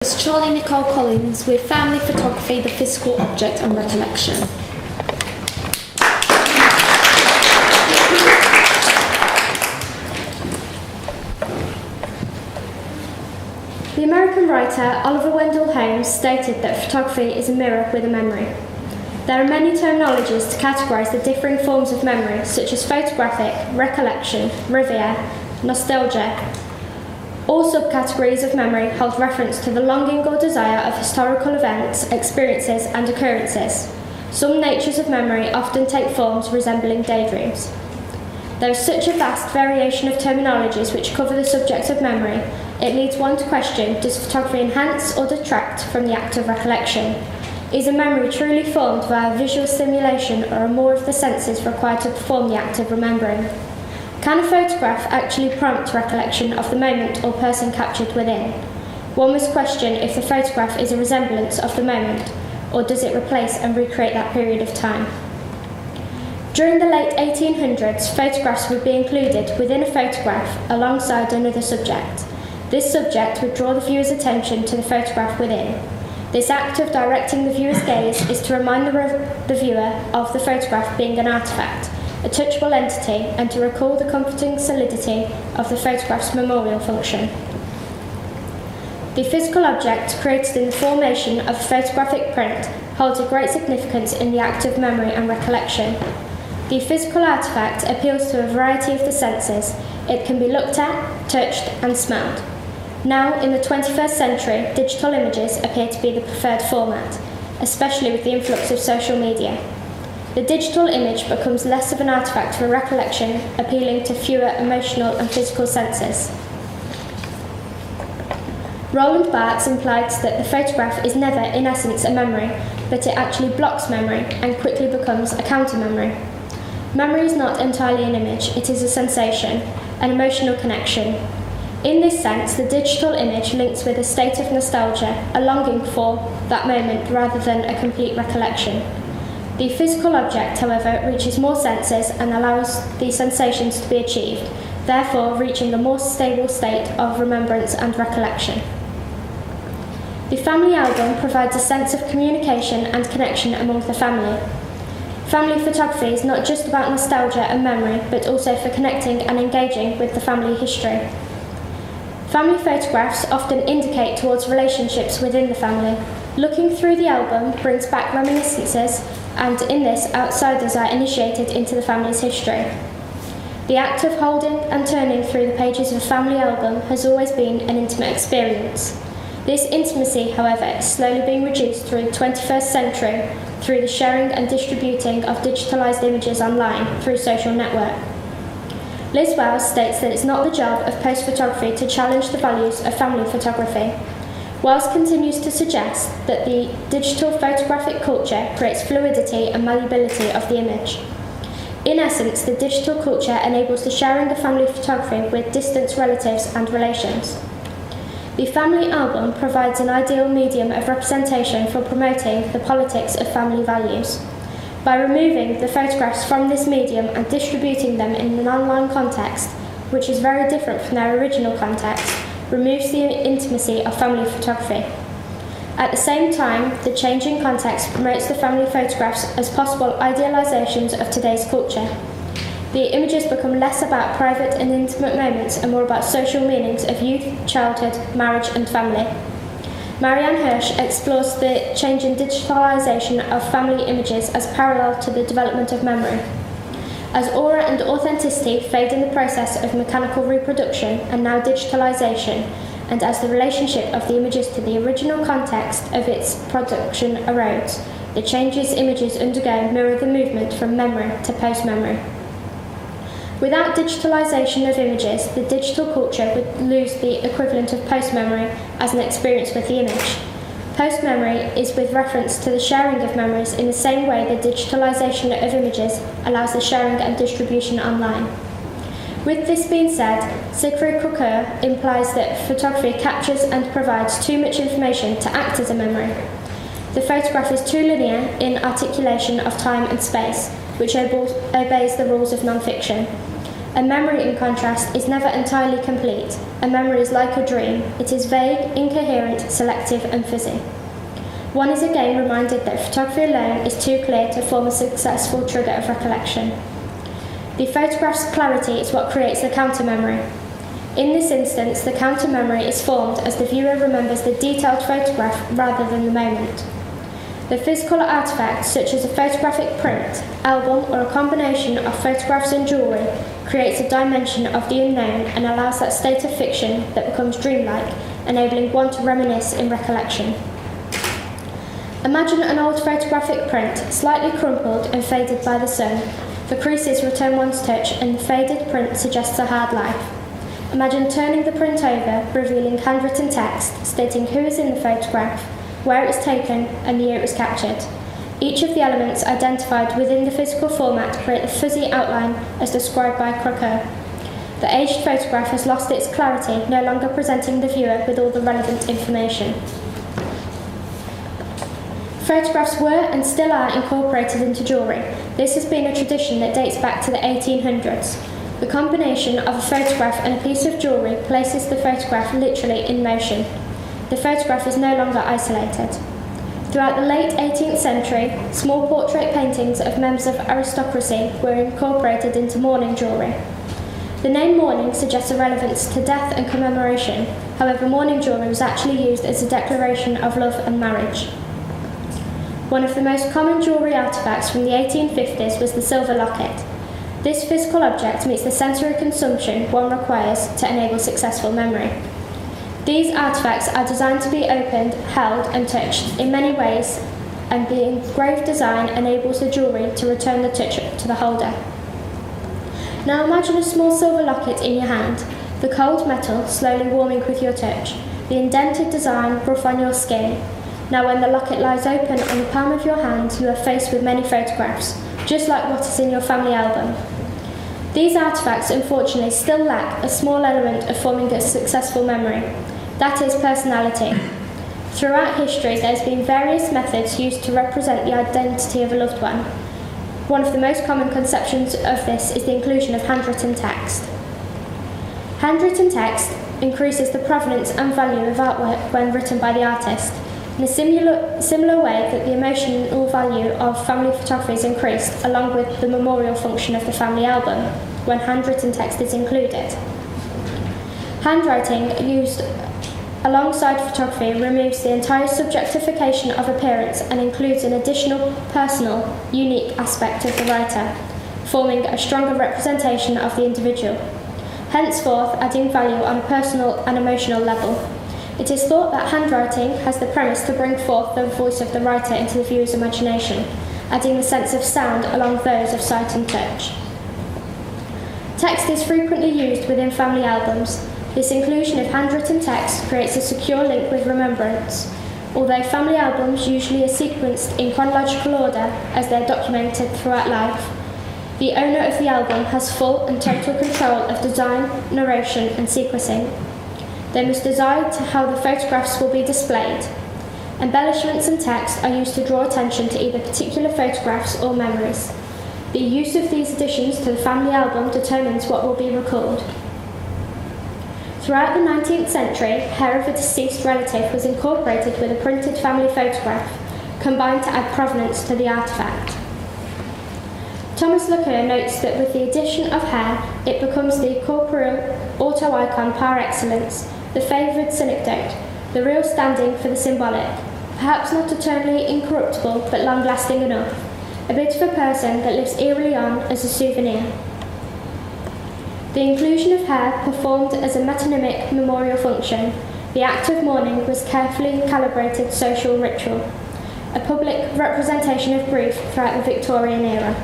It's CharliNicoleCollins with Family Photography, the Physical Object and Recollection. The American writer Oliver Wendell Holmes stated that photography is a mirror with a memory. There are many terminologies to categorise the differing forms of memory, such as photographic, recollection, revere, nostalgia. All subcategories of memory hold reference to the longing or desire of historical events, experiences and occurrences. Some natures of memory often take forms resembling daydreams. There is such a vast variation of terminologies which cover the subject of memory, it leads one to question, does photography enhance or detract from the act of recollection? Is a memory truly formed via visual stimulation, or are more of the senses required to perform the act of remembering? Can a photograph actually prompt recollection of the moment or person captured within? One must question if the photograph is a resemblance of the moment, or does it replace and recreate that period of time? During the late 1800s, photographs would be included within a photograph alongside another subject. This subject would draw the viewer's attention to the photograph within. This act of directing the viewer's gaze is to remind the viewer of the photograph being an artefact, a touchable entity, and to recall the comforting solidity of the photograph's memorial function. The physical object created in the formation of a photographic print holds a great significance in the act of memory and recollection. The physical artefact appeals to a variety of the senses. It can be looked at, touched, and smelled. Now, in the 21st century, digital images appear to be the preferred format, especially with the influx of social media. The digital image becomes less of an artefact for recollection, appealing to fewer emotional and physical senses. Roland Barthes implied that the photograph is never, in essence, a memory, but it actually blocks memory and quickly becomes a counter-memory. Memory is not entirely an image, it is a sensation, an emotional connection. In this sense, the digital image links with a state of nostalgia, a longing for that moment rather than a complete recollection. The physical object, however, reaches more senses and allows these sensations to be achieved, therefore reaching a more stable state of remembrance and recollection. The family album provides a sense of communication and connection among the family. Family photography is not just about nostalgia and memory, but also for connecting and engaging with the family history. Family photographs often indicate towards relationships within the family. Looking through the album brings back reminiscences, and in this, outsiders are initiated into the family's history. The act of holding and turning through the pages of a family album has always been an intimate experience. This intimacy, however, is slowly being reduced through the 21st century through the sharing and distributing of digitalised images online through social network. Liz Wells states that it's not the job of post-photography to challenge the values of family photography. Wells continues to suggest that the digital photographic culture creates fluidity and malleability of the image. In essence, the digital culture enables the sharing of family photography with distant relatives and relations. The family album provides an ideal medium of representation for promoting the politics of family values. By removing the photographs from this medium and distributing them in an online context, which is very different from their original context, removes the intimacy of family photography. At the same time, the changing context promotes the family photographs as possible idealisations of today's culture. The images become less about private and intimate moments and more about social meanings of youth, childhood, marriage and family. Marianne Hirsch explores the change in digitalisation of family images as parallel to the development of memory. As aura and authenticity fade in the process of mechanical reproduction and now digitalisation, and as the relationship of the images to the original context of its production erodes, the changes images undergo mirror the movement from memory to post-memory. Without digitalisation of images, the digital culture would lose the equivalent of post-memory as an experience with the image. Post-memory is with reference to the sharing of memories in the same way the digitalisation of images allows the sharing and distribution online. With this being said, Siegfried Kröcher implies that photography captures and provides too much information to act as a memory. The photograph is too linear in articulation of time and space, which obeys the rules of non-fiction. A memory, in contrast, is never entirely complete. A memory is like a dream. It is vague, incoherent, selective, and fuzzy. One is again reminded that photography alone is too clear to form a successful trigger of recollection. The photograph's clarity is what creates the counter-memory. In this instance, the counter-memory is formed as the viewer remembers the detailed photograph rather than the moment. The physical artifact, such as a photographic print, album, or a combination of photographs and jewellery, creates a dimension of the unknown and allows that state of fiction that becomes dreamlike, enabling one to reminisce in recollection. Imagine an old photographic print, slightly crumpled and faded by the sun. The creases return one's touch and the faded print suggests a hard life. Imagine turning the print over, revealing handwritten text stating who is in the photograph, where it was taken, and the year it was captured. Each of the elements identified within the physical format create the fuzzy outline as described by Crocker. The aged photograph has lost its clarity, no longer presenting the viewer with all the relevant information. Photographs were and still are incorporated into jewellery. This has been a tradition that dates back to the 1800s. The combination of a photograph and a piece of jewellery places the photograph literally in motion. The photograph is no longer isolated. Throughout the late 18th century, small portrait paintings of members of aristocracy were incorporated into mourning jewellery. The name mourning suggests a relevance to death and commemoration. However, mourning jewellery was actually used as a declaration of love and marriage. One of the most common jewellery artefacts from the 1850s was the silver locket. This physical object meets the sensory consumption one requires to enable successful memory. These artefacts are designed to be opened, held, and touched in many ways, and the engraved design enables the jewellery to return the touch to the holder. Now imagine a small silver locket in your hand, the cold metal slowly warming with your touch, the indented design rough on your skin. Now when the locket lies open on the palm of your hand, you are faced with many photographs, just like what is in your family album. These artefacts unfortunately still lack a small element of forming a successful memory. That is personality. Throughout history, there has been various methods used to represent the identity of a loved one. One of the most common conceptions of this is the inclusion of handwritten text. Handwritten text increases the provenance and value of artwork when written by the artist, in a similar way that the emotional value of family photography is increased, along with the memorial function of the family album, when handwritten text is included. Handwriting used alongside photography removes the entire subjectification of appearance and includes an additional personal, unique aspect of the writer, forming a stronger representation of the individual, henceforth adding value on a personal and emotional level. It is thought that handwriting has the premise to bring forth the voice of the writer into the viewer's imagination, adding the sense of sound along those of sight and touch. Text is frequently used within family albums. This inclusion of handwritten text creates a secure link with remembrance. Although family albums usually are sequenced in chronological order as they are documented throughout life, the owner of the album has full and total control of design, narration, and sequencing. They must decide how the photographs will be displayed. Embellishments and text are used to draw attention to either particular photographs or memories. The use of these additions to the family album determines what will be recalled. Throughout the 19th century, hair of a deceased relative was incorporated with a printed family photograph, combined to add provenance to the artefact. Thomas Lacour notes that with the addition of hair, it becomes the corporeal auto-icon par excellence, the favoured synecdoche, the real standing for the symbolic, perhaps not eternally incorruptible but long-lasting enough, a bit of a person that lives eerily on as a souvenir. The inclusion of hair performed as a metonymic memorial function. The act of mourning was carefully calibrated social ritual, a public representation of grief throughout the Victorian era.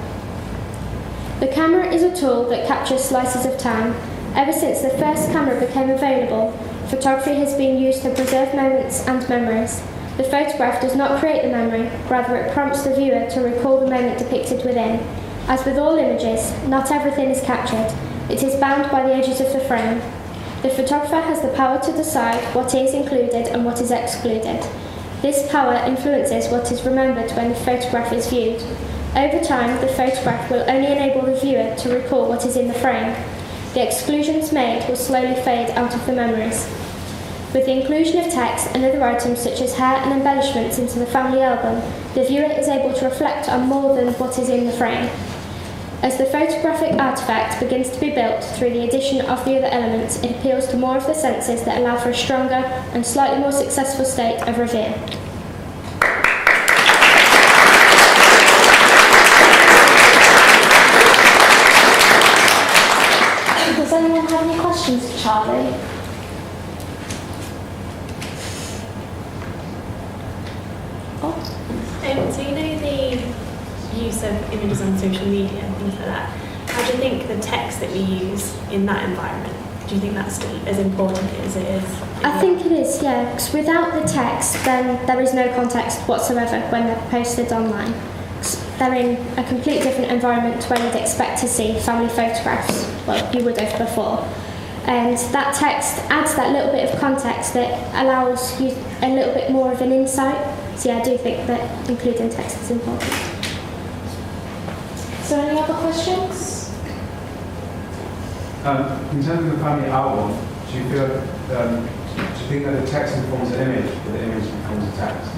The camera is a tool that captures slices of time. Ever since the first camera became available, photography has been used to preserve moments and memories. The photograph does not create the memory, rather it prompts the viewer to recall the moment depicted within. As with all images, not everything is captured. It is bound by the edges of the frame. The photographer has the power to decide what is included and what is excluded. This power influences what is remembered when the photograph is viewed. Over time, the photograph will only enable the viewer to recall what is in the frame. the exclusions made will slowly fade out of the memories. With the inclusion of text and other items such as hair and embellishments into the family album, the viewer is able to reflect on more than what is in the frame. As the photographic artifact begins to be built through the addition of the other elements, it appeals to more of the senses that allow for a stronger and slightly more successful state of reveal. Does anyone have any questions for Charlie? So you know the use of images on social media and things like that. How do you think the text that we use in that environment, do you think that's still as important as it is? I think it is, yeah, because without the text, then there is no context whatsoever when they're posted online. 'Cause they're in a completely different environment where you'd expect to see family photographs, well, you would have before. And that text adds that little bit of context that allows you a little bit more of an insight. So yeah, I do think that including text is important. So any other questions? In terms of the family album, do you think that the text informs the image, or the image informs the text?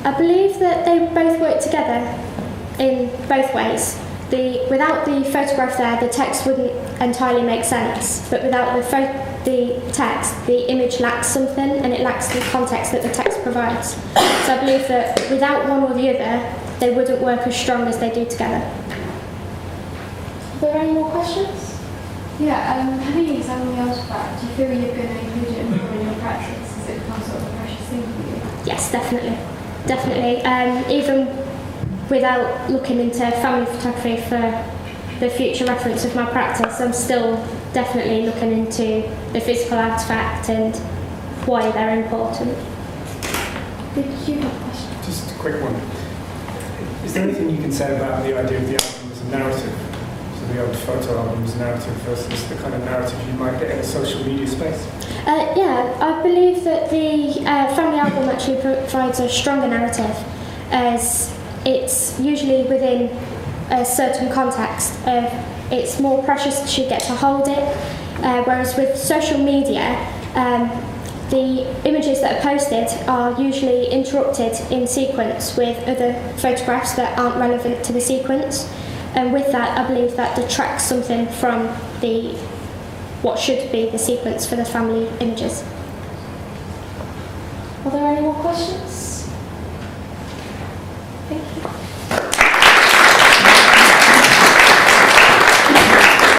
I believe that they both work together in both ways. Without the photograph there, the text wouldn't entirely make sense, but without the text, the image lacks something, and it lacks the context that the text provides. So I believe that without one or the other, they wouldn't work as strong as they do together. Are there any more questions? Yeah, having examined the artifact, do you feel you're going to include it more in your practice? Has it become sort of a precious thing for you? Yes, definitely. Definitely. Even without looking into family photography for the future reference of my practice, I'm still definitely looking into the physical artifact and why they're important. Did you have a question? Just a quick one. Is there anything you can say about the idea of the album as a narrative? So the old photo album as a narrative versus the kind of narrative you might get in a social media space? Yeah, I believe that the family album actually provides a stronger narrative, as it's usually within a certain context. It's more precious to get to hold it, whereas with social media, the images that are posted are usually interrupted in sequence with other photographs that aren't relevant to the sequence, and with that I believe that detracts something from what should be the sequence for the family images. Are there any more questions?